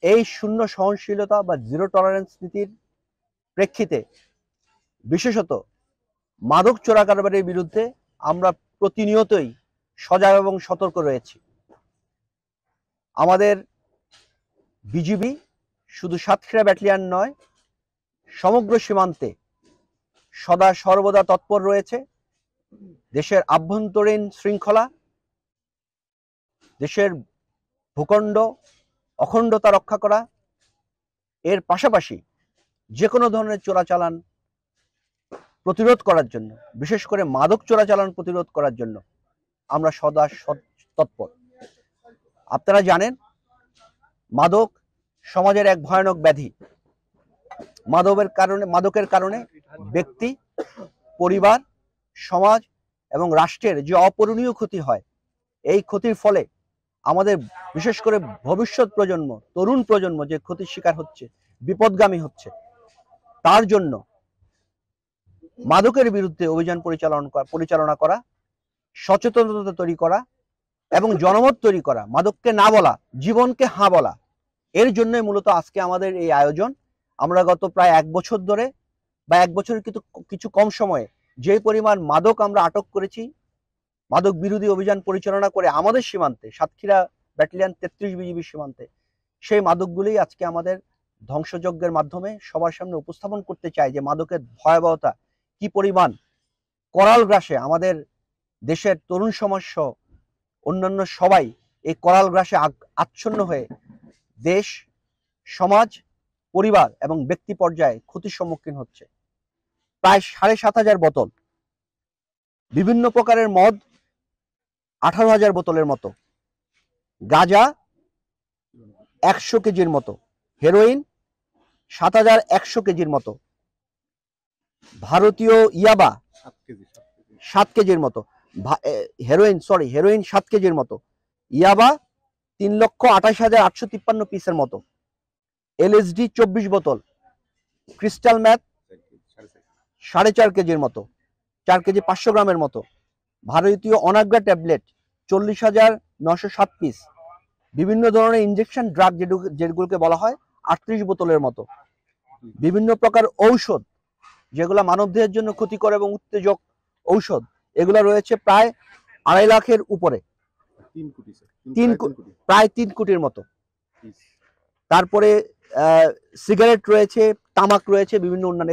এই শূন্য সহনশীলতা বা জিরো টলারেন্স নীতির প্রেক্ষিতে বিশেষত মাদক চোরাকারবারির বিরুদ্ধে আমরা প্রতিনিয়তই সজাগ এবং সতর্ক রয়েছি। আমাদের বিজিবি শুধু সাতক্ষীরা ব্যাটালিয়ন নয়, সমগ্র সীমান্তে সদা সর্বদা তৎপর রয়েছে। দেশের আভ্যন্তরীণ শৃঙ্খলা, দেশের ভূখণ্ড অখণ্ডতা রক্ষা করা, এর পাশাপাশি যে কোনো ধরনের চোরাচালান প্রতিরোধ করার জন্য, বিশেষ করে মাদক চোরাচালান প্রতিরোধ করার জন্য আমরা সদা তৎপর। আপনারা জানেন, মাদক সমাজের এক ভয়ানক ব্যাধি। মাদকের কারণে ব্যক্তি, পরিবার, সমাজ এবং রাষ্ট্রের যে অপূরণীয় ক্ষতি হয়, এই ক্ষতির ফলে আমাদের বিশেষ করে ভবিষ্যৎ প্রজন্ম, তরুণ প্রজন্ম যে ক্ষতির শিকার হচ্ছে, বিপদগামী হচ্ছে, তার জন্য মাদকের বিরুদ্ধে অভিযান পরিচালনা করা, সচেতনতা তৈরি করা এবং জনমত তৈরি করা, মাদককে না বলা, জীবনকে হ্যাঁ বলা, এর জন্য মূলত আজকে আমাদের এই আয়োজন। আমরা গত প্রায় 1 বছর ধরে বা 1 বছরের কিছু কম সময়ে যে পরিমাণ মাদক আমরা আটক করেছি, মাদক বিরোধী অভিযান পরিচালনা করে আমাদের সীমান্তে, সাতক্ষীরা ব্যাটালিয়ন 33 বিজিবি সীমান্তে, সেই মাদকগুলি আজকে আমাদের ধ্বংসযজ্ঞের মাধ্যমে সবার সামনে উপস্থাপন করতে চাই যে মাদকের ভয়াবহতা কি পরিমাণ। করাল গ্রাসে আমাদের দেশের তরুণ সমাজ সহ অন্যান্য সবাই এই করাল গ্রাসে আচ্ছন্ন হয়ে দেশ, সমাজ, পরিবার এবং ব্যক্তি পর্যায়ে ক্ষতির সম্মুখীন হচ্ছে। প্রায় 7,500 বোতল বিভিন্ন প্রকারের মদ, 18,000 বোতলের মতো গাঁজা, 100 কেজির মতো হেরোইন, 7,100 কেজির মতো ভারতীয় ইয়াবা, 7 কেজির মতো হেরোইন 7 কেজির মতো, ইয়াবা 3,28,853 পিসের মতো, এলএসডি 24 বোতল, ক্রিস্টাল ম্যাথ 4.5 কেজির মতো, 4 কেজি 500 গ্রামের মতো, ভারতীয় অনাগ্রা ট্যাবলেট 40,907 পিস, বিভিন্ন ধরনের ইনজেকশন ড্রাগ যেগুলোকে বলা হয় 38 বোতলের মতো, বিভিন্ন প্রকার ঔষধ যেগুলো মানবদেহের জন্য ক্ষতিকর এবং উত্তেজক ঔষধ, এগুলো রয়েছে প্রায় 2.5 লাখের উপরে, প্রায় 3 কোটির মতো। তারপরে সিগারেট রয়েছে, তামাক রয়েছে, বিভিন্ন অন্যান্য